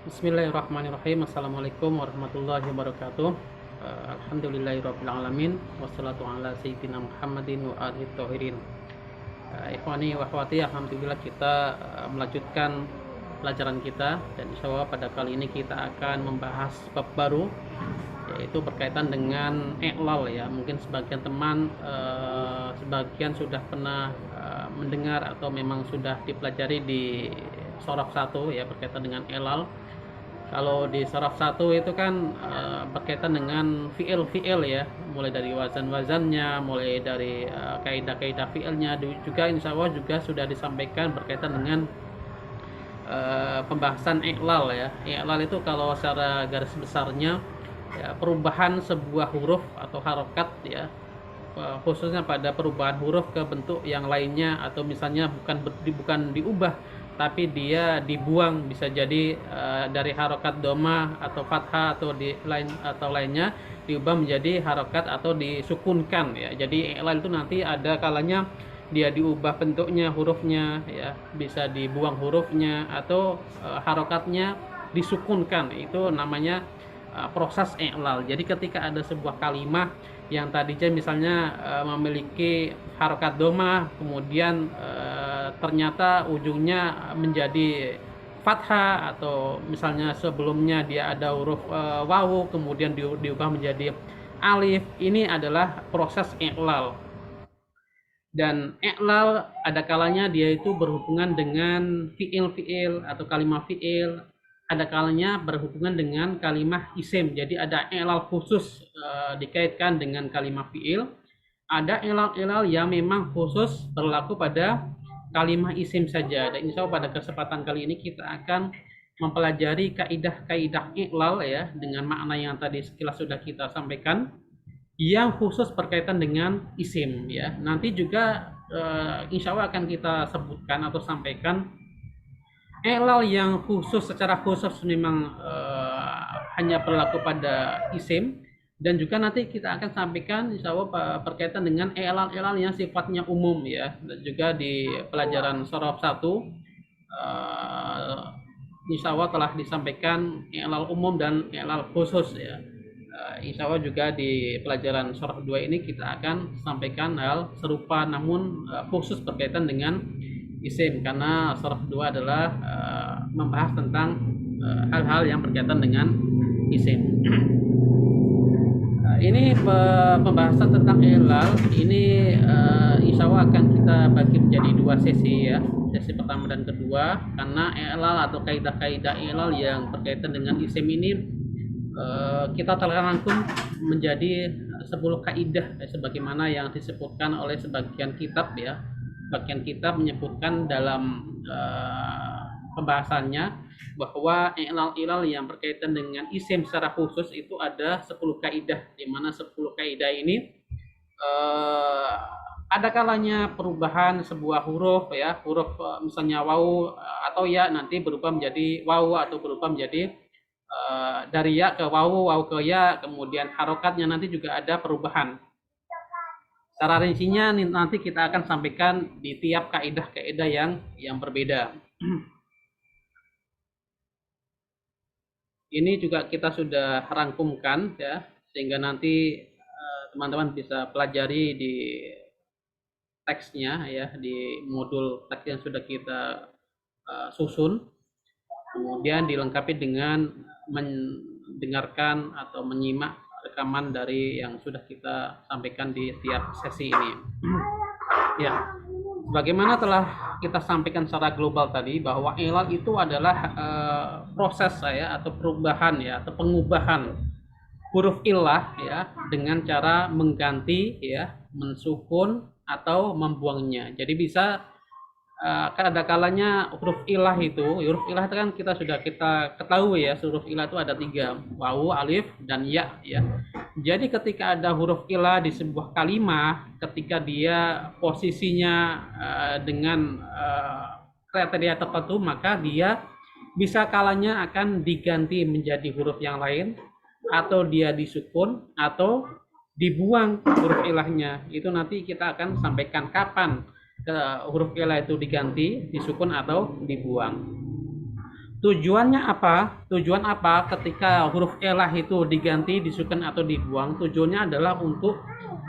Bismillahirrahmanirrahim. Assalamualaikum warahmatullahi wabarakatuh. Alhamdulillahirrahmanirrahim. Wassalatu ala sayyidina Muhammadin wa alihi thahirin. Ikhwani wa akhwati, alhamdulillah kita melanjutkan pelajaran kita, dan insya Allah pada kali ini kita akan membahas bab baru, yaitu berkaitan dengan i'lal ya. Mungkin sebagian teman sebagian sudah pernah mendengar atau memang sudah dipelajari di sorof 1 ya, berkaitan dengan i'lal. Kalau di sorof 1 itu kan berkaitan dengan fiil ya, mulai dari wazan-wazannya, mulai dari kaidah-kaidah fiilnya, juga insya Allah juga sudah disampaikan berkaitan dengan pembahasan i'lal ya. I'lal itu kalau secara garis besarnya ya, perubahan sebuah huruf atau harokat ya, khususnya pada perubahan huruf ke bentuk yang lainnya, atau misalnya bukan diubah tapi dia dibuang, bisa jadi dari harokat doma atau fathah atau lainnya diubah menjadi harokat atau disukunkan ya. Jadi i'lal itu nanti ada kalanya dia diubah bentuknya, hurufnya ya, bisa dibuang hurufnya, atau harokatnya disukunkan. Itu namanya proses i'lal. Jadi ketika ada sebuah kalimat yang tadinya misalnya memiliki harokat doma, kemudian ternyata ujungnya menjadi fathah, atau misalnya sebelumnya dia ada huruf wawu kemudian diubah menjadi alif, ini adalah proses i'lal. Dan i'lal ada kalanya dia itu berhubungan dengan fiil atau kalimat fiil, ada kalanya berhubungan dengan kalimat isim. Jadi ada i'lal khusus dikaitkan dengan kalimat fiil, ada i'lal yang memang khusus berlaku pada kalimat isim saja. Dan insya Allah pada kesempatan kali ini kita akan mempelajari kaidah-kaidah i'lal ya, dengan makna yang tadi sekilas sudah kita sampaikan, yang khusus berkaitan dengan isim ya. Nanti juga insya Allah akan kita sebutkan atau sampaikan i'lal yang khusus, secara khusus memang hanya berlaku pada isim, dan juga nanti kita akan sampaikan insya Allah berkaitan dengan i'lal yang sifatnya umum ya. Dan juga di pelajaran sorof 1 insya Allah telah disampaikan i'lal umum dan i'lal khusus ya. Insya Allah juga di pelajaran sorof 2 ini kita akan sampaikan hal serupa, namun khusus berkaitan dengan isim, karena sorof 2 adalah membahas tentang hal-hal yang berkaitan dengan isim. Ini pembahasan tentang i'lal ini insya Allah akan kita bagi menjadi 2 sesi ya, sesi pertama dan kedua, karena i'lal atau kaidah-kaidah i'lal yang berkaitan dengan isim ini kita telah rangkum menjadi 10 kaidah sebagaimana yang disebutkan oleh sebagian kitab ya. Bagian kitab menyebutkan dalam pembahasannya bahwa i'lal yang berkaitan dengan isim secara khusus itu ada 10 kaidah, di mana 10 kaidah ini ada kalanya perubahan sebuah huruf ya, huruf misalnya wawu atau ya nanti berubah menjadi wawu, atau berubah menjadi dari ya ke wawu, wawu ke ya, kemudian harokatnya nanti juga ada perubahan. Secara rincinya nanti kita akan sampaikan di tiap kaidah-kaidah yang berbeda. Ini juga kita sudah rangkumkan ya, sehingga nanti teman-teman bisa pelajari di teksnya ya, di modul teks yang sudah kita susun, kemudian dilengkapi dengan mendengarkan atau menyimak rekaman dari yang sudah kita sampaikan di tiap sesi ini. Ya, bagaimana telah kita sampaikan secara global tadi, bahwa i'lal itu adalah proses saya atau perubahan ya, atau pengubahan huruf illah ya, dengan cara mengganti ya, mensukun atau membuangnya. Jadi bisa kan ada kalanya huruf ilah itu kan kita sudah ketahui ya, huruf ilah itu ada 3, wawu, alif, dan ya ya. Jadi ketika ada huruf ilah di sebuah kalimat, ketika dia posisinya dengan kriteria tertentu, maka dia bisa kalanya akan diganti menjadi huruf yang lain, atau dia disukun, atau dibuang huruf ilahnya. Itu nanti kita akan sampaikan kapan huruf ilah itu diganti, disukun, atau dibuang. Tujuannya apa? Tujuan apa ketika huruf elah itu diganti, disukun atau dibuang? Tujuannya adalah untuk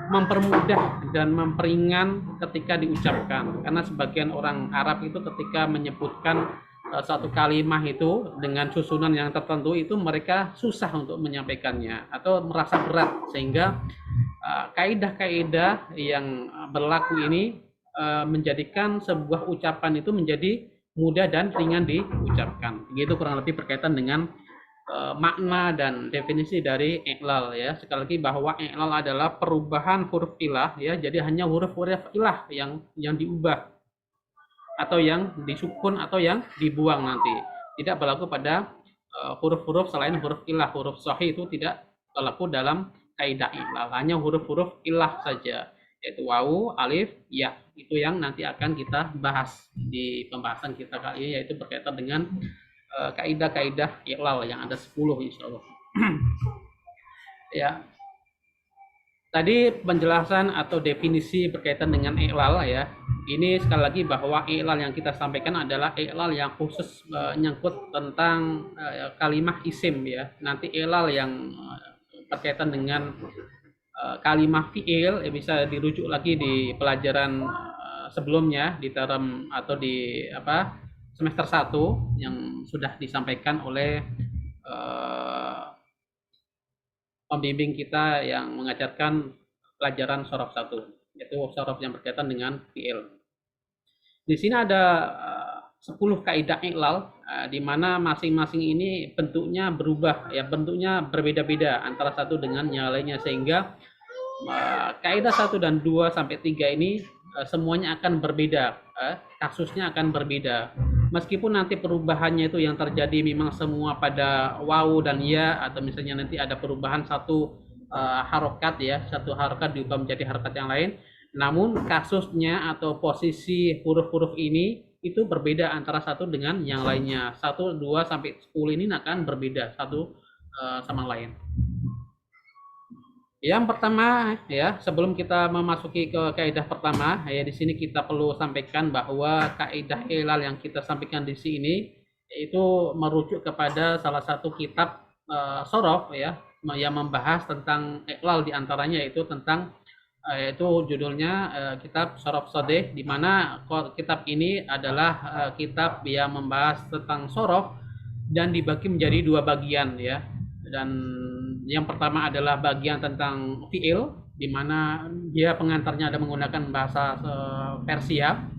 mempermudah dan memperingan ketika diucapkan. Karena sebagian orang Arab itu ketika menyebutkan satu kalimat itu dengan susunan yang tertentu itu mereka susah untuk menyampaikannya atau merasa berat, sehingga kaidah-kaidah yang berlaku ini menjadikan sebuah ucapan itu menjadi mudah dan ringan diucapkan. Begitu kurang lebih berkaitan dengan makna dan definisi dari i'lal ya. Sekali lagi bahwa i'lal adalah perubahan huruf ilah ya. Jadi hanya huruf-huruf ilah yang diubah atau yang disukun atau yang dibuang nanti. Tidak berlaku pada huruf-huruf selain huruf ilah. Huruf sahih itu tidak berlaku dalam kaidah i'lal. Hanya huruf-huruf ilah saja, yaitu wawu, alif, ya. Itu yang nanti akan kita bahas di pembahasan kita kali ini, yaitu berkaitan dengan kaidah-kaidah i'lal yang ada 10 insyaallah. Ya. Tadi penjelasan atau definisi berkaitan dengan i'lal ya. Ini sekali lagi bahwa i'lal yang kita sampaikan adalah i'lal yang khusus menyangkut tentang kalimat isim ya. Nanti i'lal yang berkaitan dengan kalimat fi'il bisa dirujuk lagi di pelajaran sebelumnya di term atau di semester 1 yang sudah disampaikan oleh pembimbing kita yang mengajarkan pelajaran sorof 1, yaitu sorof yang berkaitan dengan fi'il. Di sini ada 10 kaidah i'lal di mana masing-masing ini bentuknya berubah ya, bentuknya berbeda-beda antara satu dengan yang lainnya, sehingga kaidah 1 dan 2 sampai 3 ini semuanya akan berbeda, kasusnya akan berbeda. Meskipun nanti perubahannya itu yang terjadi memang semua pada wawu dan ya, atau misalnya nanti ada perubahan satu harokat ya, satu harokat diubah menjadi harokat yang lain, namun kasusnya atau posisi huruf-huruf ini itu berbeda antara satu dengan yang lainnya. 1, 2 sampai 10 ini akan berbeda satu sama lain. Yang pertama ya, sebelum kita memasuki ke kaidah pertama ya, di sini kita perlu sampaikan bahwa kaidah i'lal yang kita sampaikan di sini itu merujuk kepada salah satu kitab sorof ya, yang membahas tentang i'lal, diantaranya itu tentang yaitu judulnya kitab Sorof Sodeh, di mana kitab ini adalah kitab yang membahas tentang sorof dan dibagi menjadi 2 bagian ya. Dan yang pertama adalah bagian tentang fi'il, di mana dia pengantarnya ada menggunakan bahasa Persia.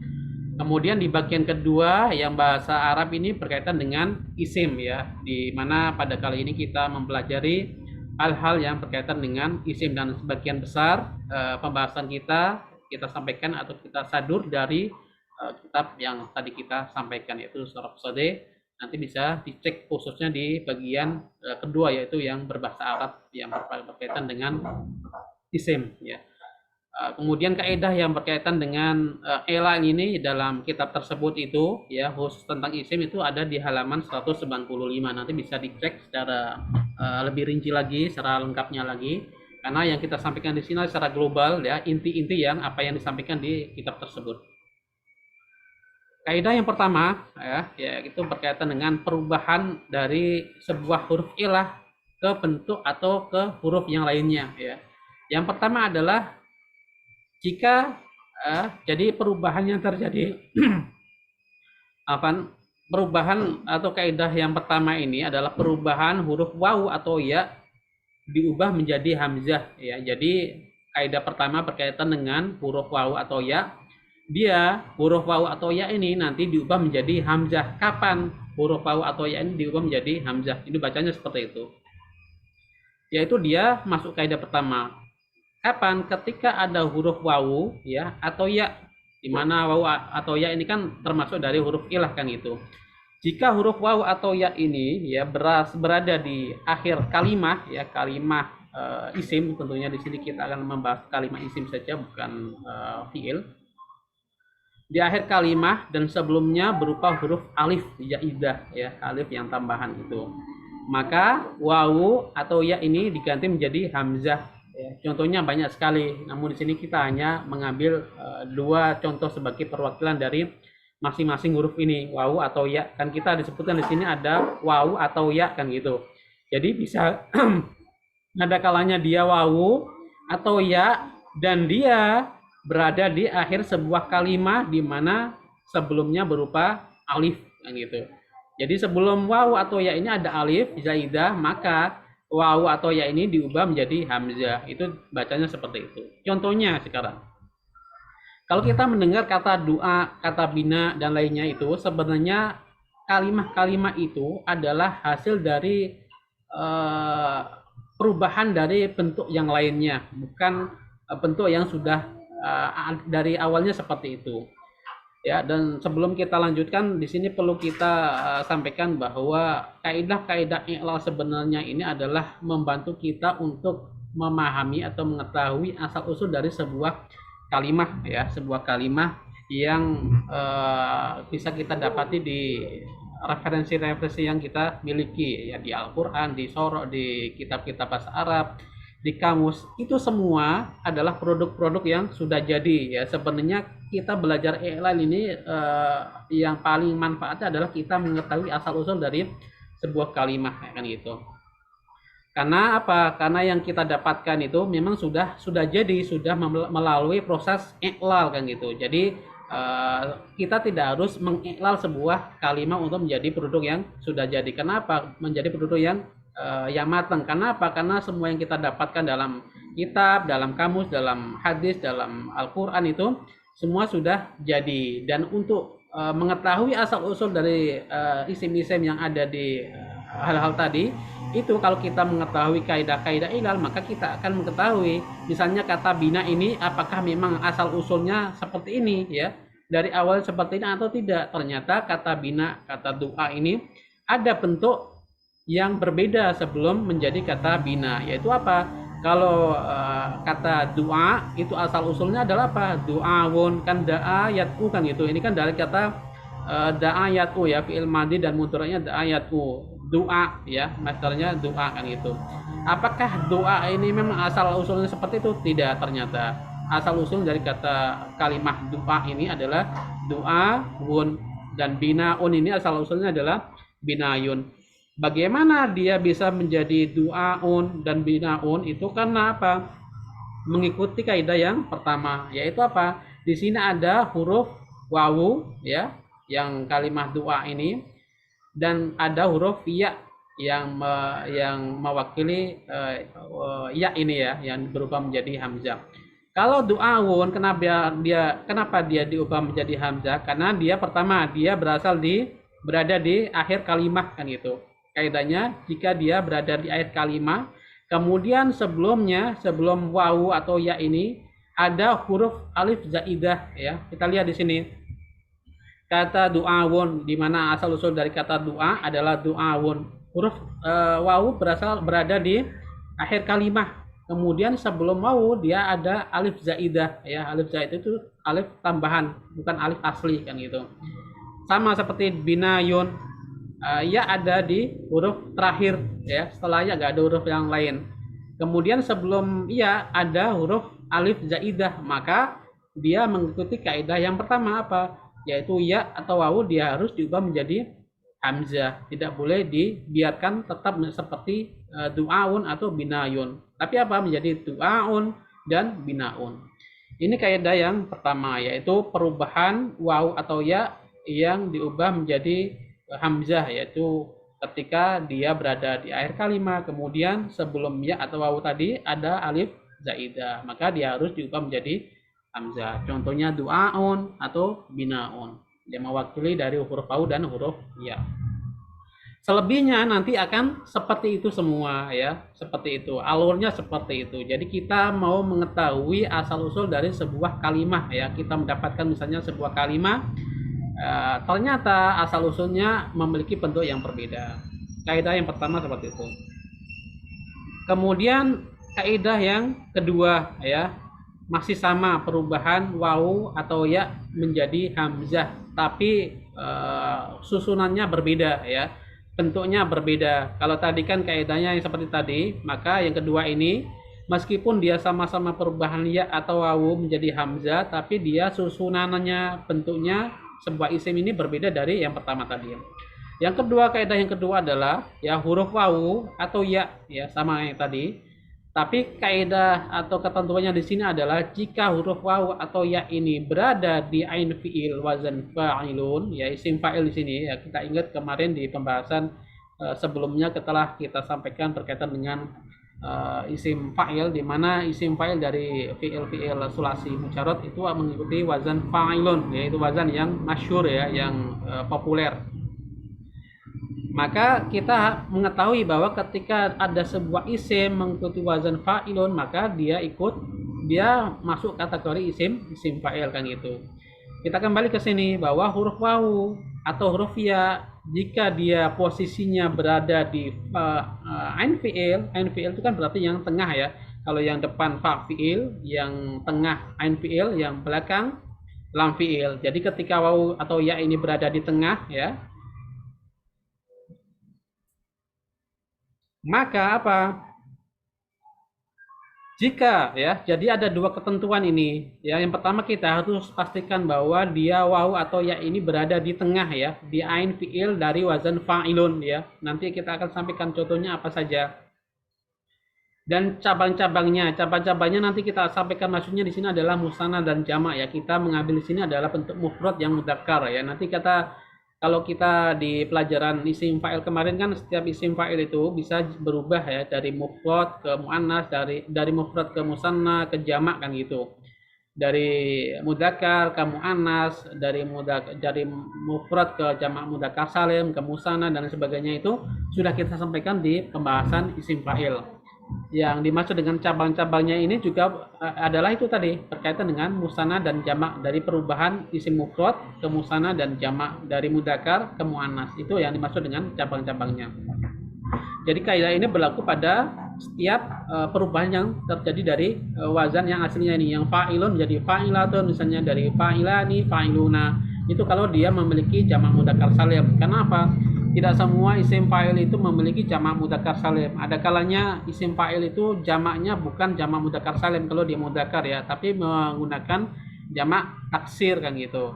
Kemudian di bagian kedua yang bahasa Arab ini berkaitan dengan isim ya, di mana pada kali ini kita mempelajari hal-hal yang berkaitan dengan isim, dan sebagian besar pembahasan kita sampaikan atau kita sadur dari kitab yang tadi kita sampaikan, yaitu Sorof Sodeh. Nanti bisa dicek khususnya di bagian kedua, yaitu yang berbahasa Arab yang berkaitan dengan isim ya. Kemudian kaidah yang berkaitan dengan i'lal ini dalam kitab tersebut itu ya, khusus tentang isim itu ada di halaman 195. Nanti bisa dicek secara lebih rinci lagi, secara lengkapnya lagi, karena yang kita sampaikan di sini secara global ya, inti-inti yang apa yang disampaikan di kitab tersebut. Kaidah yang pertama ya itu berkaitan dengan perubahan dari sebuah huruf ilah ke bentuk atau ke huruf yang lainnya ya. Yang pertama adalah jika jadi perubahan yang terjadi perubahan atau kaidah yang pertama ini adalah perubahan huruf wawu atau ya diubah menjadi hamzah ya. Jadi kaidah pertama berkaitan dengan huruf wawu atau ya, dia huruf wawu atau ya ini nanti diubah menjadi hamzah. Kapan huruf wawu atau ya ini diubah menjadi hamzah? Ini bacanya seperti itu. Yaitu dia masuk kaidah pertama. Kapan? Ketika ada huruf wawu ya atau ya, di mana wawu atau ya ini kan termasuk dari huruf ilah kan itu. Jika huruf wawu atau ya ini ya berada di akhir kalimat ya, kalimat isim, tentunya di sini kita akan membahas kalimat isim saja, bukan fiil. Di akhir kalimat dan sebelumnya berupa huruf alif zaidah ya, alif yang tambahan itu, maka wawu atau ya ini diganti menjadi hamzah ya. Contohnya banyak sekali, namun di sini kita hanya mengambil 2 contoh sebagai perwakilan dari masing-masing huruf ini, wawu atau ya. Kan kita disebutkan di sini ada wawu atau ya kan gitu. Jadi bisa ada kalanya dia wawu atau ya dan dia berada di akhir sebuah kalimat di mana sebelumnya berupa alif kan gitu. Jadi sebelum wawu atau ya ini ada alif zaidah, maka wawu atau ya ini diubah menjadi hamzah. Itu bacanya seperti itu. Contohnya sekarang, kalau kita mendengar kata doa, kata bina dan lainnya itu sebenarnya kalimat-kalimat itu adalah hasil dari perubahan dari bentuk yang lainnya, bukan bentuk yang sudah dari awalnya seperti itu. Ya, dan sebelum kita lanjutkan, di sini perlu kita sampaikan bahwa kaidah-kaidah i'lal sebenarnya ini adalah membantu kita untuk memahami atau mengetahui asal usul dari sebuah kalimat ya, sebuah kalimat yang bisa kita dapati di referensi-referensi yang kita miliki ya, di Al-Qur'an, di Sorok, di kitab-kitab bahasa Arab, di kamus. Itu semua adalah produk-produk yang sudah jadi ya. Sebenarnya kita belajar i'lal ini yang paling manfaatnya adalah kita mengetahui asal usul dari sebuah kalimat kan gitu. Karena apa? Karena yang kita dapatkan itu memang sudah jadi, sudah melalui proses i'lal kan gitu. Jadi kita tidak harus mengiklal sebuah kalimat untuk menjadi produk yang sudah jadi. Kenapa? Menjadi produk yang matang. Karena apa? Karena semua yang kita dapatkan dalam kitab, dalam kamus, dalam hadis, dalam Al-Quran itu semua sudah jadi. Dan untuk mengetahui asal usul dari isim-isim yang ada di hal-hal tadi, itu kalau kita mengetahui kaidah-kaidah ilal, maka kita akan mengetahui misalnya kata bina ini apakah memang asal usulnya seperti ini ya, dari awal seperti ini atau tidak. Ternyata kata bina, kata doa ini ada bentuk yang berbeda sebelum menjadi kata bina, yaitu apa? Kalau kata doa itu asal usulnya adalah apa? Doawun, kan da'a yat'u kan gitu. Ini kan dari kata da'a yat'u ya, fi'il madhi dan mudhari'nya da'a yat'u. Doa ya, masternya doa kan gitu. Apakah doa ini memang asal usulnya seperti itu? Tidak, ternyata asal usul dari kata kalimat doa ini adalah doa wun, dan binaun ini asal usulnya adalah binayun. Bagaimana dia bisa menjadi doaun dan binaun? Itu karena apa? Mengikuti kaidah yang pertama, yaitu apa? Di sini ada huruf wawu ya, yang kalimat doa ini, dan ada huruf ya yang mewakili ya ini ya, yang berubah menjadi hamzah. Kalau doawun, kenapa dia diubah menjadi hamzah? Karena dia pertama dia berada di akhir kalimat kan gitu. Kaidahnya jika dia berada di akhir kalimat, kemudian sebelum wawu atau ya ini ada huruf alif zaidah ya. Kita lihat di sini. Kata du'awun, di mana asal usul dari kata doa adalah du'awun. Huruf wawu berada di akhir kalimat. Kemudian sebelum wawu dia ada alif zaidah ya. Alif zaidah itu alif tambahan, bukan alif asli kan gitu. Sama seperti binayun, ya ada di huruf terakhir ya. Setelahnya nggak ada huruf yang lain. Kemudian sebelum ya ada huruf alif zaidah, maka dia mengikuti kaidah yang pertama apa? Yaitu ya atau wawu dia harus diubah menjadi hamzah, tidak boleh dibiarkan tetap seperti du'aun atau binayun, tapi apa? Menjadi du'aun dan binaun. Ini kaidah yang pertama, yaitu perubahan wawu atau ya yang diubah menjadi hamzah, yaitu ketika dia berada di akhir kalimat, kemudian sebelum ya atau wawu tadi ada alif zaidah, maka dia harus diubah menjadi hamzah. Contohnya du'aun atau binaun, yang mewakili dari huruf wawu dan huruf ya. Selebihnya nanti akan seperti itu semua ya, seperti itu alurnya, seperti itu. Jadi kita mau mengetahui asal usul dari sebuah kalimat ya, kita mendapatkan misalnya sebuah kalimat ternyata asal usulnya memiliki bentuk yang berbeda. Kaidah yang pertama seperti itu. Kemudian kaidah yang kedua ya, masih sama, perubahan wawu atau ya menjadi hamzah, tapi susunannya berbeda ya, bentuknya berbeda. Kalau tadi kan kaidahnya yang seperti tadi, maka yang kedua ini meskipun dia sama-sama perubahan ya atau wawu menjadi hamzah, tapi dia susunannya, bentuknya sebuah isim ini berbeda dari yang pertama tadi. Yang kedua, kaidah yang kedua adalah ya huruf wawu atau ya sama yang tadi. Tapi kaidah atau ketentuannya di sini adalah jika huruf wawu atau ya ini berada di ain fiil wazan fa'ilun, ya isim fa'il di sini ya, kita ingat kemarin di pembahasan sebelumnya setelah kita sampaikan berkaitan dengan isim fa'il, di mana isim fa'il dari fiil sulasi mujarrad itu mengikuti wazan fa'ilun, yaitu wazan yang masyhur ya, yang populer. Maka kita mengetahui bahwa ketika ada sebuah isim mengikuti wazan fa'ilun, maka dia masuk kategori isim fa'il kan gitu. Kita kembali ke sini bahwa huruf wawu atau huruf ya jika dia posisinya berada di ain fiil itu kan berarti yang tengah ya. Kalau yang depan fa fiil, yang tengah ain fiil, yang belakang lam fiil. Jadi ketika wawu atau ya ini berada di tengah ya, maka apa? Jika ya, jadi ada dua ketentuan ini. Ya, yang pertama kita harus pastikan bahwa dia wawu atau ya ini berada di tengah ya, di ain fiil dari wazan fa'ilun ya. Nanti kita akan sampaikan contohnya apa saja. Dan cabang-cabangnya nanti kita sampaikan, maksudnya di sini adalah musanna dan jamak ya. Kita mengambil di sini adalah bentuk mufrad yang mudzakkar ya. Nanti kalau kita di pelajaran isim fa'il kemarin kan setiap isim fa'il itu bisa berubah ya, dari mufrad ke muannas, dari mufrad ke musanna ke jamak kan gitu. Dari mudzakkar ke muannas, dari mufrad ke jamak mudzakkar salim ke musanna dan sebagainya, itu sudah kita sampaikan di pembahasan isim fa'il. Yang dimaksud dengan cabang-cabangnya ini juga adalah itu tadi, berkaitan dengan musanna dan jamak, dari perubahan isim mufrad ke musanna dan jamak, dari mudzakkar ke muannas. Itu yang dimaksud dengan cabang-cabangnya. Jadi kaidah ini berlaku pada setiap perubahan yang terjadi dari wazan yang aslinya ini, yang fa'ilun menjadi fa'ilatun, misalnya dari fa'ilani, fa'iluna. Itu kalau dia memiliki jamak mudzakkar salim. Kenapa? Tidak semua isim fa'il itu memiliki jamak mudzakkar salim. Ada kalanya isim fa'il itu jamaknya bukan jamak mudzakkar salim kalau dia mudzakkar ya, tapi menggunakan jamak taksir kan gitu.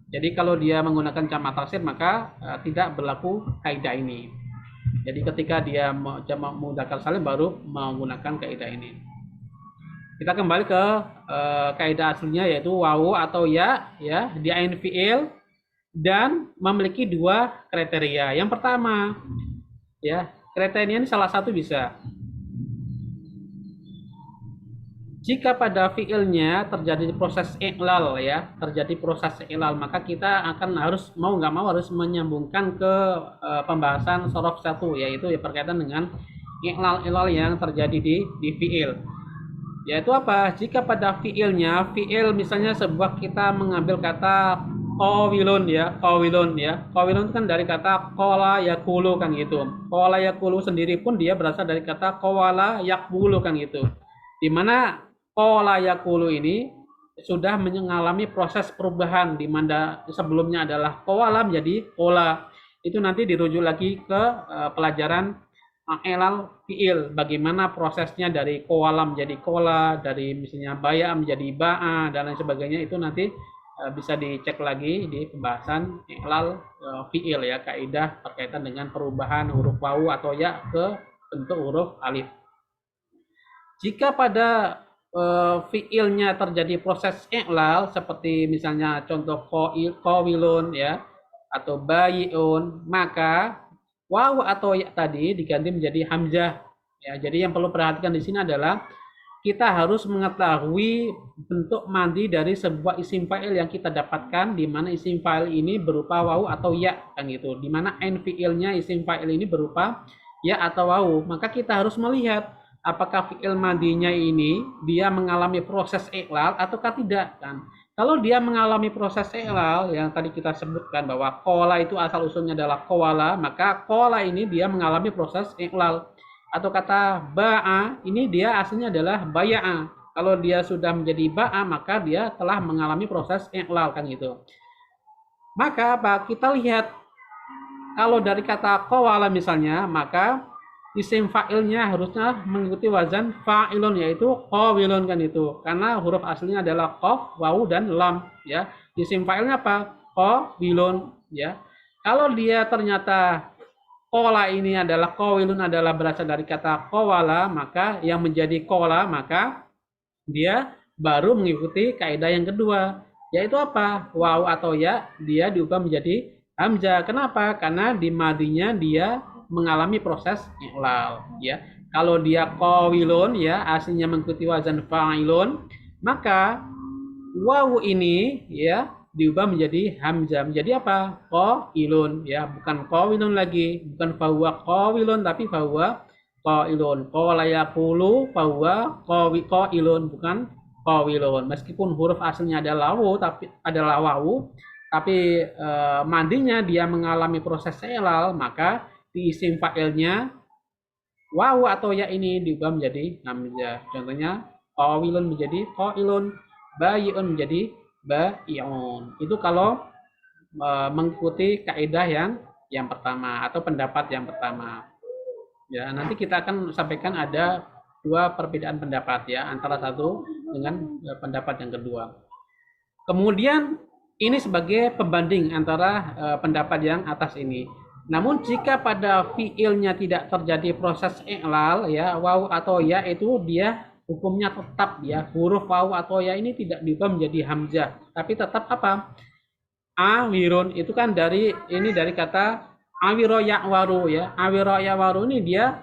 Jadi kalau dia menggunakan jamak taksir maka tidak berlaku kaidah ini. Jadi ketika dia jamak mudzakkar salim baru menggunakan kaidah ini. Kita kembali ke kaidah aslinya, yaitu wawu atau ya di ain fi'il dan memiliki dua kriteria. Yang pertama, ya, kriteria ini salah satu bisa. Jika pada fiilnya terjadi proses i'lal ya, maka kita akan harus mau nggak mau harus menyambungkan ke pembahasan shorof 1, yaitu ya berkaitan dengan i'lal yang terjadi di fiil. Yaitu apa? Jika pada fiilnya, misalnya sebuah, kita mengambil kata qawilun ya. Qawilun itu kan dari kata qala yaqulu kan gitu. Qala yaqulu sendiri pun dia berasal dari kata qawala yaqulu kan gitu. Di mana qala yaqulu ini sudah mengalami proses perubahan, di mana sebelumnya adalah qawala menjadi qala. Itu nanti dirujuk lagi ke pelajaran i'lal fiil, bagaimana prosesnya dari qawala menjadi qala, dari misalnya baya menjadi ba'a dan lain sebagainya. Itu nanti bisa dicek lagi di pembahasan i'lal fiil ya, kaidah berkaitan dengan perubahan huruf wawu atau ya ke bentuk huruf alif. Jika pada fiilnya terjadi proses i'lal, seperti misalnya contoh qawilun ya atau bayiun, maka wawu atau ya tadi diganti menjadi hamzah ya. Jadi yang perlu perhatikan di sini adalah kita harus mengetahui bentuk madi dari sebuah isim fa'il yang kita dapatkan, di mana isim fa'il ini berupa wawu atau ya kan gitu. Di mana ain fi'ilnya isim fa'il ini berupa ya atau wawu. Maka kita harus melihat apakah fi'il madinya ini dia mengalami proses i'lal ataukah tidak kan. Kalau dia mengalami proses i'lal yang tadi kita sebutkan bahwa qala itu asal usulnya adalah qawala, maka qala ini dia mengalami proses i'lal. Atau kata ba'a ini dia aslinya adalah baya'a. Kalau dia sudah menjadi ba'a maka dia telah mengalami proses i'lal kan gitu. Maka apa? Kita lihat kalau dari kata qawala misalnya, maka isim fa'ilnya harusnya mengikuti wazan fa'ilun, yaitu qawilun kan itu. Karena huruf aslinya adalah qaf, wawu dan lam ya. Isim fa'ilnya apa? qawilun ya. Kalau dia ternyata kola ini adalah qawilun adalah berasal dari kata qawala, maka yang menjadi kola maka dia baru mengikuti kaidah yang kedua, yaitu apa? Waw atau ya dia diubah menjadi hamzah. Kenapa? Karena di madinya dia mengalami proses i'lal ya. Kalau dia qawilun ya aslinya mengikuti wazan fa'ilun, maka waw ini ya diubah menjadi hamzah. Menjadi apa? Qailun ya, bukan qawilun lagi, bukan fahuwa qawilun tapi fahuwa qailun. Qala yaqulu fahuwa qailun, bukan qawilun. Meskipun huruf aslinya adalah wawu, tapi mandinya dia mengalami proses i'lal, maka di isim fa'ilnya wawu atau ya ini diubah menjadi hamzah. Contohnya qawilun menjadi qailun, bayi'un menjadi ba'i'un. Itu kalau mengikuti kaidah yang pertama atau pendapat yang pertama. Ya, nanti kita akan sampaikan ada dua perbedaan pendapat ya antara satu dengan pendapat yang kedua. Kemudian ini sebagai pembanding antara pendapat yang atas ini. Namun jika pada fiilnya tidak terjadi proses i'lal ya, waw atau ya itu dia hukumnya tetap ya, huruf waw atau ya ini tidak diubah menjadi hamzah, tapi tetap apa? Awirun itu kan dari kata awiro ya'waru ya. Awiro ya'waru ini dia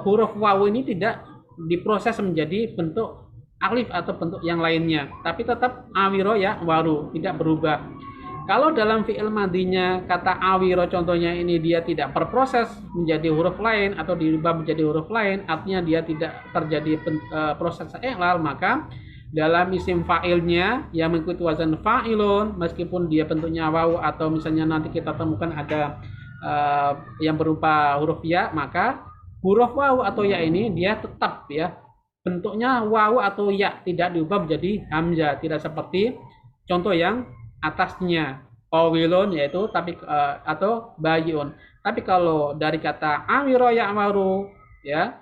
huruf waw ini tidak diproses menjadi bentuk alif atau bentuk yang lainnya, tapi tetap awiro ya'waru, tidak berubah. Kalau dalam fi'il madinya kata awiro contohnya ini dia tidak berproses menjadi huruf lain atau dirubah menjadi huruf lain, artinya dia tidak terjadi proses i'lal, maka dalam isim fa'ilnya yang mengikuti wazan fa'ilun, meskipun dia bentuknya waw atau misalnya nanti kita temukan ada yang berupa huruf ya, maka huruf waw atau ya ini dia tetap ya bentuknya waw atau ya, tidak diubah menjadi hamzah, tidak seperti contoh yang atasnya qawilun yaitu tapi atau bayiun. Tapi kalau dari kata awiro ya'maru ya,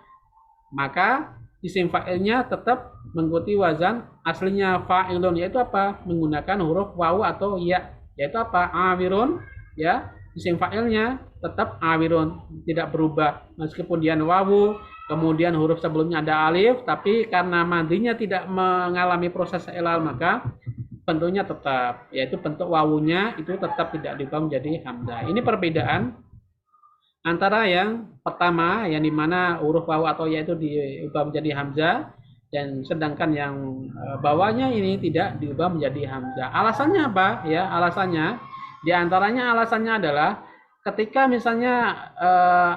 maka isim fa'ilnya tetap mengikuti wazan aslinya fa'ilun, yaitu apa? Menggunakan huruf waw atau ya, yaitu apa? Awirun ya, isim fa'ilnya tetap awirun, tidak berubah meskipun dia wawu, kemudian huruf sebelumnya ada alif, tapi karena madinya tidak mengalami proses i'lal maka bentuknya tetap, yaitu bentuk wawunya itu tetap tidak diubah menjadi hamzah. Ini perbedaan antara yang pertama yang dimana huruf waw atau ya itu diubah menjadi hamzah, dan sedangkan yang bawahnya ini tidak diubah menjadi hamzah. Alasannya apa? Ya, alasannya diantaranya alasannya adalah ketika misalnya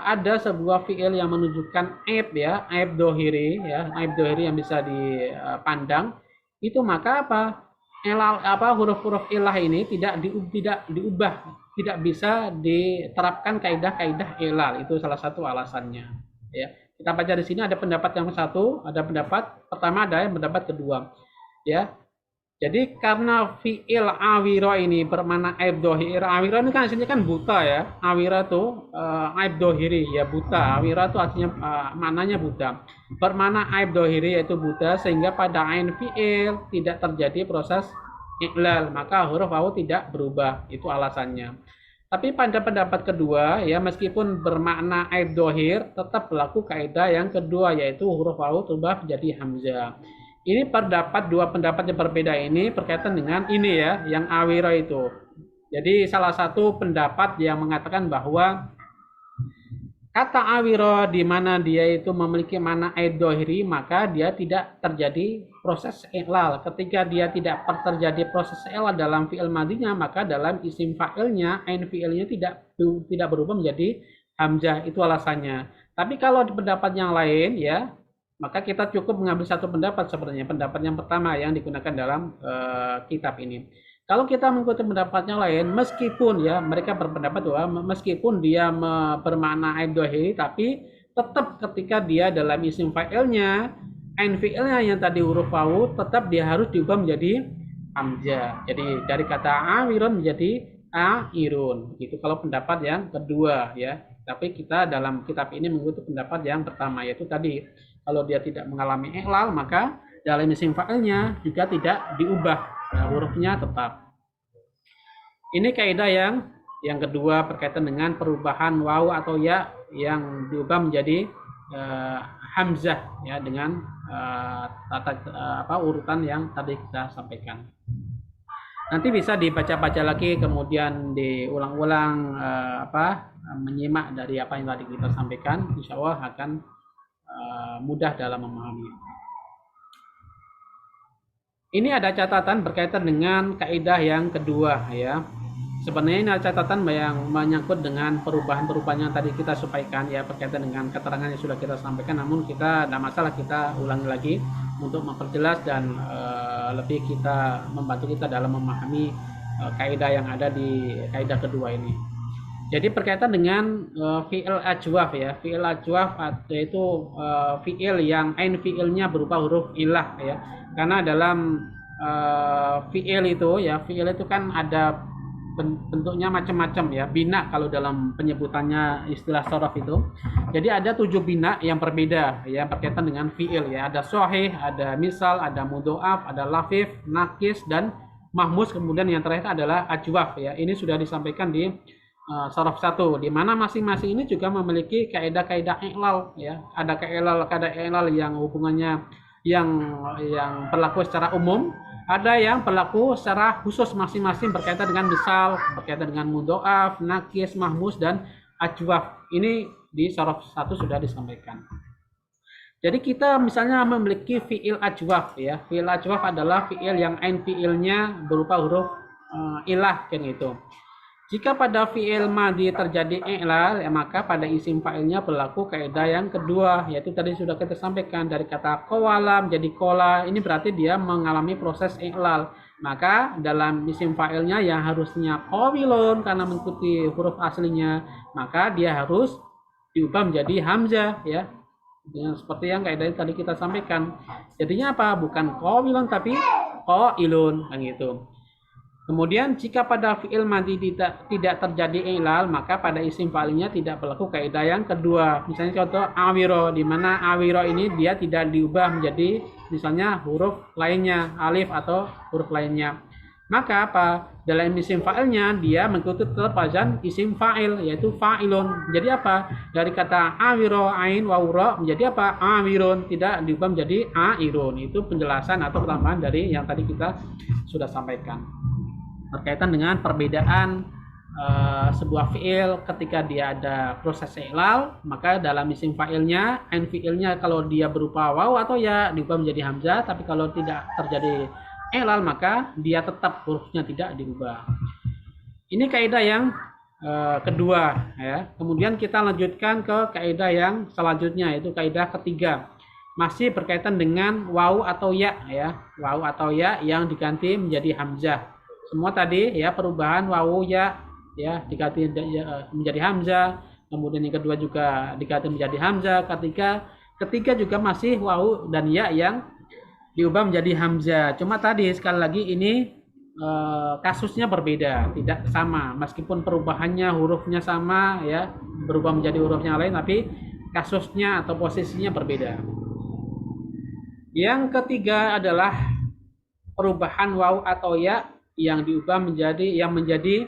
ada sebuah fiil yang menunjukkan aib ya, aib dohiri ya, aib dohiri yang bisa dipandang, itu maka apa? Huruf-huruf ilah ini tidak diubah, tidak bisa diterapkan kaidah-kaidah ilal. Itu salah satu alasannya ya. Kita baca di sini ada pendapat yang satu, ada pendapat pertama, ada yang pendapat kedua ya. Jadi karena fiil awiro ini bermakna aib dohir, awiro ini kan aslinya kan buta ya, awiro itu aib dohiri ya, buta. Awiro itu artinya maknanya buta, bermakna aib dohiri yaitu buta, sehingga pada ain fiil tidak terjadi proses iqlal, maka huruf waw tidak berubah. Itu alasannya. Tapi pada pendapat kedua ya, meskipun bermakna aib dohir, tetap berlaku kaidah yang kedua, yaitu huruf waw berubah menjadi hamzah. Ini dua pendapat yang berbeda ini berkaitan dengan ini ya, yang awiro itu. Jadi salah satu pendapat yang mengatakan bahwa kata awiro di mana dia itu memiliki makna aib dohiri, maka dia tidak terjadi proses i'lal. Ketika dia tidak terjadi proses i'lal dalam fi'il madinya, maka dalam isim fa'ilnya ain fi'ilnya tidak berubah menjadi hamzah. Itu alasannya. Tapi kalau di pendapat yang lain ya, maka kita cukup mengambil satu pendapat sebenarnya, pendapat yang pertama yang digunakan dalam kitab ini. Kalau kita mengikuti pendapat yang lain, meskipun ya mereka berpendapat bahwa meskipun dia bermakna aib dohiri, tapi tetap ketika dia dalam isim fa'ilnya, ain fi'ilnya yang tadi huruf waw, tetap dia harus diubah menjadi hamzah. Jadi dari kata awirun menjadi airun. Itu kalau pendapat yang kedua ya. Tapi kita dalam kitab ini mengikuti pendapat yang pertama, yaitu tadi kalau dia tidak mengalami i'lal, maka dalam isim fa'ilnya juga tidak diubah, ya, hurufnya tetap. Ini kaidah yang kedua berkaitan dengan perubahan waw atau ya yang diubah menjadi uh, hamzah ya dengan urutan yang tadi kita sampaikan. Nanti bisa dibaca-baca lagi kemudian diulang-ulang menyimak dari apa yang tadi kita sampaikan, insya Allah akan mudah dalam memahami. Ini ada catatan berkaitan dengan kaidah yang kedua ya. Sebenarnya ini ada catatan yang menyangkut dengan perubahan-perubahan yang tadi kita sampaikan ya berkaitan dengan keterangan yang sudah kita sampaikan, namun kita tidak masalah kita ulangi lagi untuk memperjelas dan lebih kita membantu kita dalam memahami kaidah yang ada di kaidah kedua ini. Jadi berkaitan dengan fi'il ajwaf ya. Fi'il ajwaf yaitu fi'il yang ain fi'ilnya berupa huruf ilah ya. Karena dalam fi'il itu ya, fi'il itu kan ada bentuknya macam-macam ya. Bina kalau dalam penyebutannya istilah sorof itu. Jadi ada 7 bina yang berbeda ya berkaitan dengan fi'il ya. Ada sahih, ada misal, ada mudhoaf, ada lafif, nakis dan mahmus. Kemudian yang terakhir adalah ajwaf ya. Ini sudah disampaikan di sorof 1, di mana masing-masing ini juga memiliki kaidah-kaidah i'lal ya. Ada kaidah i'lal yang hubungannya yang berlaku secara umum, ada yang berlaku secara khusus masing-masing berkaitan dengan misal, berkaitan dengan mudhoaf, nakis, mahmus dan ajwaf. Ini di sorof 1 sudah disampaikan. Jadi kita misalnya memiliki fi'il ajwaf ya. Fi'il ajwaf adalah fi'il yang ain fi'ilnya berupa huruf ilah kan gitu. Jika pada fi'il madhi terjadi i'lal, ya maka pada isim fa'ilnya berlaku kaidah yang kedua, yaitu tadi sudah kita sampaikan dari kata qawala menjadi qola. Ini berarti dia mengalami proses i'lal. Maka dalam isim fa'ilnya yang harusnya qawilun karena mengikuti huruf aslinya, maka dia harus diubah menjadi hamzah ya. Seperti yang kaidah tadi kita sampaikan. Jadinya apa? Bukan qawilun tapi qailun kan gitu. Kemudian jika pada fi'il madhi tidak terjadi i'lal, maka pada isim fa'ilnya tidak berlaku kaidah yang kedua. Misalnya contoh awiro, di mana awiro ini dia tidak diubah menjadi misalnya huruf lainnya, alif atau huruf lainnya. Maka apa? Dalam isim fa'ilnya dia mengikuti tetap wazan isim fa'il yaitu fa'ilun. Jadi apa? Dari kata awiro ain wawro menjadi apa? Awirun, tidak diubah menjadi airun. Itu penjelasan atau tambahan dari yang tadi kita sudah sampaikan. Berkaitan dengan perbedaan sebuah fi'il ketika dia ada proses i'lal, maka dalam isim fa'ilnya ain fi'ilnya kalau dia berupa waw atau ya diubah menjadi hamzah, tapi kalau tidak terjadi i'lal maka dia tetap hurufnya tidak diubah. Ini kaidah yang kedua ya. Kemudian kita lanjutkan ke kaidah yang selanjutnya, yaitu kaidah ketiga. Masih berkaitan dengan waw atau ya ya. Waw atau ya yang diganti menjadi hamzah. Semua tadi ya perubahan wawu ya diganti menjadi hamzah, kemudian yang kedua juga diganti menjadi hamzah, ketiga juga masih wawu dan ya yang diubah menjadi hamzah. Cuma tadi sekali lagi ini kasusnya berbeda, tidak sama. Meskipun perubahannya hurufnya sama ya, berubah menjadi huruf yang lain, tapi kasusnya atau posisinya berbeda. Yang ketiga adalah perubahan wawu atau ya yang diubah menjadi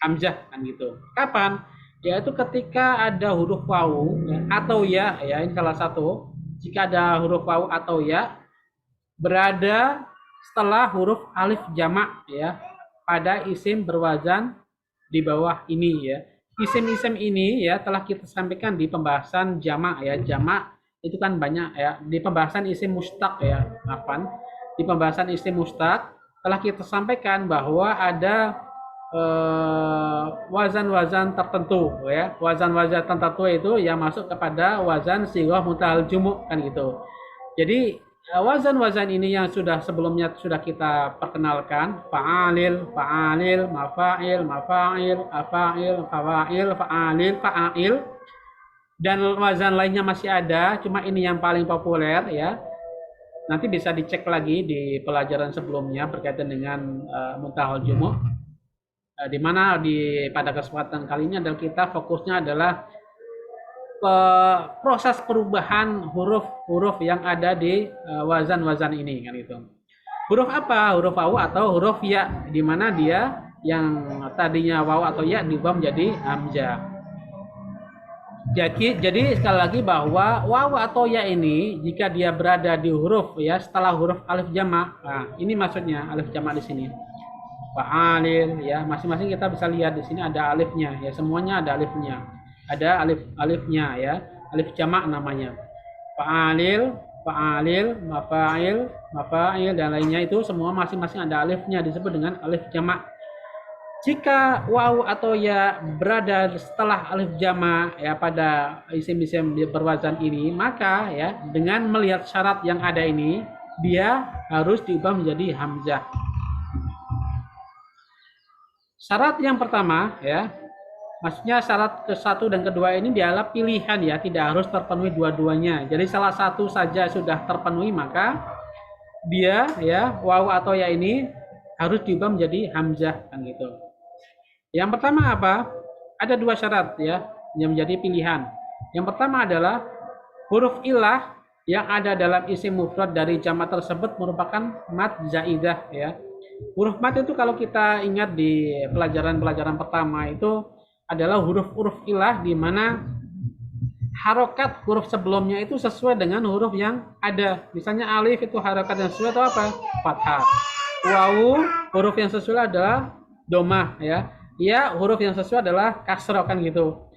hamzah kan gitu. Kapan? Yaitu ketika ada huruf wawu ya, atau ya ini salah satu. Jika ada huruf wawu atau ya berada setelah huruf alif jamak ya pada isim berwazan di bawah ini ya. Isim-isim ini ya telah kita sampaikan di pembahasan jamak ya. Jamak itu kan banyak ya. Di pembahasan isim mustaq ya. Di pembahasan isim mustaq telah kita sampaikan bahwa ada wazan-wazan tertentu ya. Wazan-wazan tertentu itu yang masuk kepada wazan sighah muntahal jumu' kan gitu. Jadi wazan-wazan ini yang sebelumnya sudah kita perkenalkan, fa'alil, mafa'il, afa'il, fa'alil, fa'ail, dan wazan lainnya masih ada, cuma ini yang paling populer ya. Nanti bisa dicek lagi di pelajaran sebelumnya berkaitan dengan muntahal jumu'. Di mana pada kesempatan kali ini adalah kita fokusnya adalah proses perubahan huruf-huruf yang ada di wazan-wazan ini kan itu. Huruf apa? Huruf wawu atau huruf ya, di mana dia yang tadinya waw atau ya diubah menjadi hamzah. Jadi sekali lagi bahwa waw atau ya ini jika dia berada di huruf ya setelah huruf alif jamak, nah ini maksudnya alif jamak di sini. Fa'alil ya, masing-masing kita bisa lihat di sini ada alifnya ya, semuanya ada alifnya. Ada alifnya ya, alif jamak namanya. Fa'alil, fa'alil, mafa'il, mafa'il dan lainnya itu semua masing-masing ada alifnya, disebut dengan alif jamak. Jika waw atau ya berada setelah alif jamak ya pada isim-isim berwazan ini, maka ya dengan melihat syarat yang ada ini dia harus diubah menjadi hamzah. Syarat yang pertama ya, maksudnya syarat ke-1 dan kedua ini dianggap pilihan ya, tidak harus terpenuhi dua-duanya. Jadi salah satu saja sudah terpenuhi maka dia ya waw atau ya ini harus diubah menjadi hamzah kan gitu. Yang pertama apa? Ada dua syarat ya yang menjadi pilihan. Yang pertama adalah huruf ilah yang ada dalam isim mufrad dari jamak tersebut merupakan mad zaidah ya. Huruf mad itu kalau kita ingat di pelajaran-pelajaran pertama itu adalah huruf-huruf ilah di mana harokat huruf sebelumnya itu sesuai dengan huruf yang ada. Misalnya alif itu harokat yang sesuai atau apa? Fathah. Wawu huruf yang sesuai adalah domah ya. Ya, huruf yang sesuai adalah kasroh kan gitu.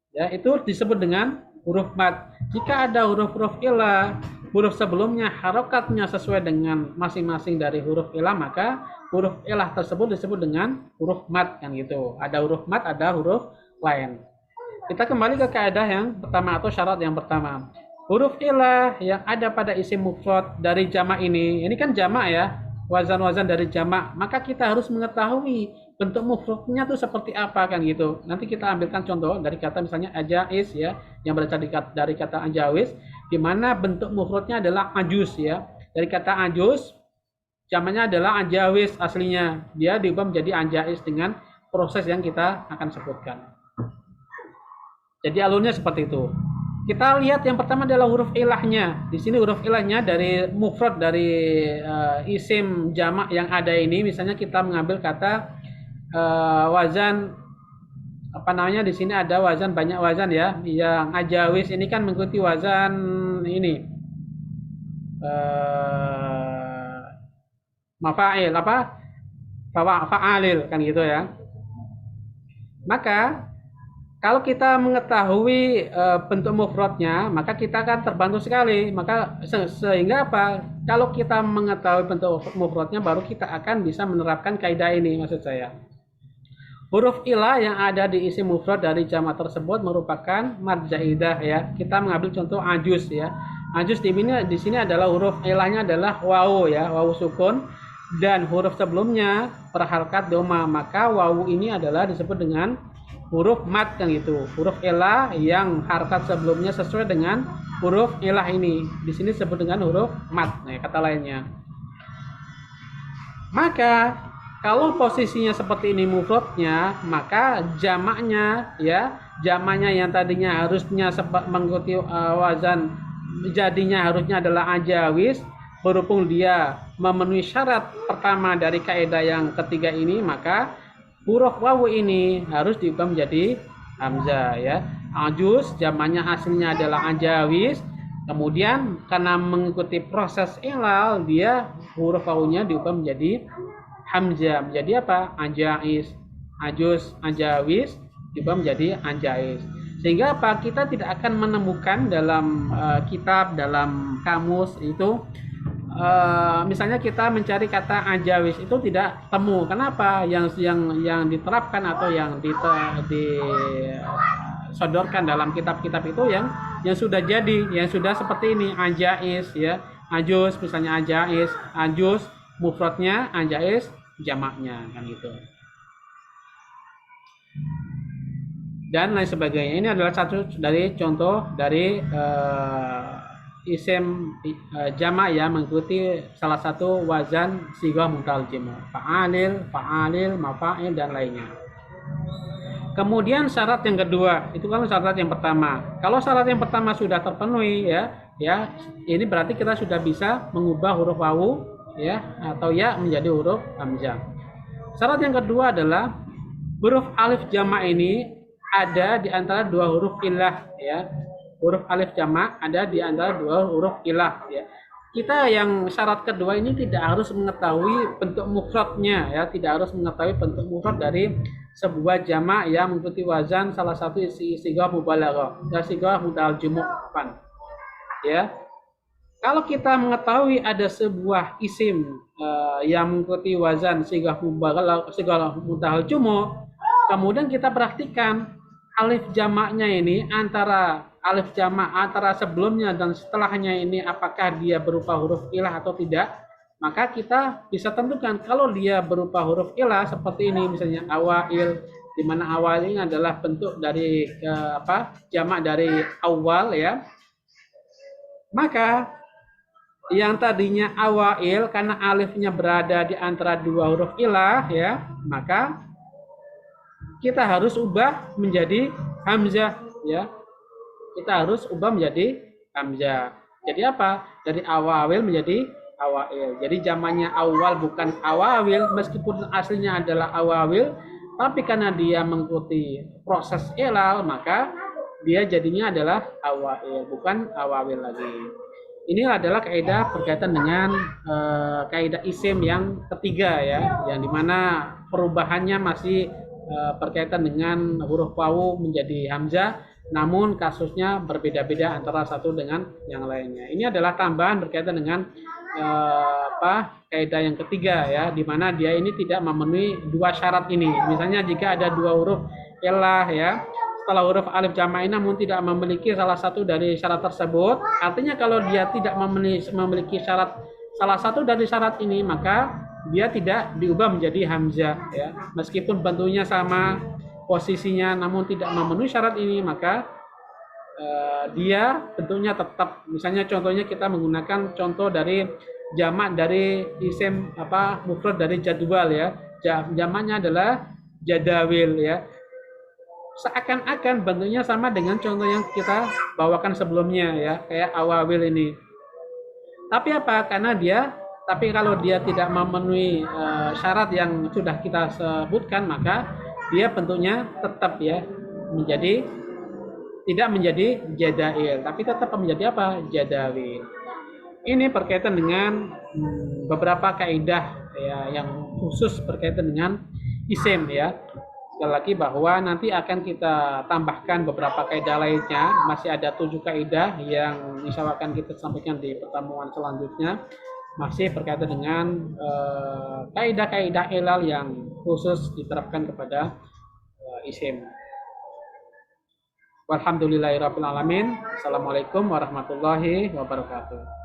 Ya, itu disebut dengan huruf mad. Jika ada huruf-huruf ilah, huruf sebelumnya harokatnya sesuai dengan masing-masing dari huruf ilah, maka huruf ilah tersebut disebut dengan huruf mad kan gitu. Ada huruf mad, ada huruf lain. Kita kembali ke kaidah yang pertama atau syarat yang pertama. Huruf ilah yang ada pada isim mufrad dari jamak ini kan jamak ya, wazan-wazan dari jamak, maka kita harus mengetahui bentuk mufradnya itu seperti apa kan gitu. Nanti kita ambilkan contoh dari kata misalnya ajais ya, yang berasal dari kata ajawis, di mana bentuk mufradnya adalah ajus ya. Dari kata ajus, jamaknya adalah ajawis aslinya. Dia diubah menjadi ajais dengan proses yang kita akan sebutkan. Jadi alurnya seperti itu. Kita lihat yang pertama adalah huruf ilahnya. Di sini huruf ilahnya dari mufrad dari isim jamak yang ada ini. Misalnya kita mengambil kata wazan apa namanya, di sini ada wazan, banyak wazan ya. Yang ajawis ini kan mengikuti wazan ini mafa'il apa? Fa'alil kan gitu ya. Maka kalau kita mengetahui bentuk mufradnya, maka kita akan terbantu sekali. Maka sehingga apa? Kalau kita mengetahui bentuk mufradnya, baru kita akan bisa menerapkan kaidah ini, maksud saya. Huruf ilah yang ada di isim mufrad dari jamak tersebut merupakan mad zaidah ya. Kita mengambil contoh ajus ya. Ajus di sini adalah huruf ilahnya adalah wawu ya, wawu sukun, dan huruf sebelumnya berharkat doma. Maka wawu ini adalah disebut dengan huruf mad kan gitu. Huruf ilah yang harkat sebelumnya sesuai dengan huruf ilah ini. Di sini disebut dengan huruf mad. Nah, kata lainnya. Maka kalau posisinya seperti ini mufradnya, maka jamaknya ya, jamaknya yang tadinya harusnya mengikuti wazan jadinya harusnya adalah ajawis. Berhubung dia memenuhi syarat pertama dari kaidah yang ketiga ini, maka huruf wawu ini harus diubah menjadi hamzah ya. Ajus jamaknya aslinya adalah ajawis. Kemudian karena mengikuti proses ilal, dia huruf wawunya diubah menjadi hamzah, menjadi apa? Ajais. Ajus, ajawis diubah menjadi ajais. Sehingga apa? Kita tidak akan menemukan dalam kitab, dalam kamus itu misalnya kita mencari kata ajawis itu tidak temu. Kenapa? Yang diterapkan atau yang disodorkan dalam kitab-kitab itu yang sudah jadi, yang sudah seperti ini, ajais ya. Ajus misalnya ajais, ajus mufradnya, ajais jamaknya kan gitu. Dan lain sebagainya. Ini adalah satu dari contoh dari isim jamak ya, mengikuti salah satu wazan sighah mutalajim. Fa'alil, fa'alil, mafa'il dan lainnya. Kemudian syarat yang kedua, itu kan syarat yang pertama. Kalau syarat yang pertama sudah terpenuhi ya, ini berarti kita sudah bisa mengubah huruf wawu ya atau ya menjadi huruf hamzah. Syarat yang kedua adalah huruf alif jamak ini ada di antara dua huruf ilah ya. Huruf alif jamak ada di antara dua huruf ilah ya. Kita yang syarat kedua ini tidak harus mengetahui bentuk mufradnya ya, tidak harus mengetahui bentuk mufrad dari sebuah jamak yang mengikuti wazan salah satu sigah mubalaghah dan sigah mudal jumu'an ya. Kalau kita mengetahui ada sebuah isim yang mengikuti wazan sigah mudal jumu', kemudian kita perhatikan alif jamaknya ini antara alif jamak antara sebelumnya dan setelahnya ini apakah dia berupa huruf ilah atau tidak, maka kita bisa tentukan kalau dia berupa huruf ilah seperti ini misalnya awail, di mana awal ini adalah bentuk dari jamak dari awal ya, maka yang tadinya awail karena alifnya berada di antara dua huruf ilah ya, maka kita harus ubah menjadi hamzah ya. Kita harus ubah menjadi hamzah. Jadi apa? Dari awawil menjadi awail. Jadi zamannya awal bukan awawil meskipun aslinya adalah awawil, tapi karena dia mengikuti proses ilal maka dia jadinya adalah awail bukan awawil lagi. Ini adalah kaidah berkaitan dengan kaidah isim yang ketiga ya, yang dimana perubahannya masih berkaitan dengan huruf wawu menjadi hamzah, namun kasusnya berbeda-beda antara satu dengan yang lainnya. Ini adalah tambahan berkaitan dengan kaidah yang ketiga ya, dimana dia ini tidak memenuhi dua syarat ini. Misalnya jika ada dua huruf ilah ya, setelah huruf alif jamak namun tidak memiliki salah satu dari syarat tersebut, artinya kalau dia tidak memiliki syarat salah satu dari syarat ini, maka dia tidak diubah menjadi hamzah ya. Meskipun bentuknya sama, posisinya namun tidak memenuhi syarat ini, maka dia bentuknya tetap. Misalnya contohnya kita menggunakan contoh dari jamak dari isim mufrad dari jadwal ya. Jamaknya adalah jadawil ya. Seakan-akan bentuknya sama dengan contoh yang kita bawakan sebelumnya ya, kayak awawil ini. Tapi apa? Tapi kalau dia tidak memenuhi syarat yang sudah kita sebutkan, maka dia bentuknya tetap ya tidak menjadi jadail, tapi tetap menjadi apa? Jadawil. Ini berkaitan dengan beberapa kaidah ya, yang khusus berkaitan dengan isim ya. Sekali lagi bahwa nanti akan kita tambahkan beberapa kaidah lainnya, masih ada 7 kaidah yang insya Allah akan kita sampaikan di pertemuan selanjutnya, masih berkaitan dengan kaidah-kaidah ilal yang khusus diterapkan kepada isim. Walhamdulillahirabbil alamin. Assalamualaikum warahmatullahi wabarakatuh.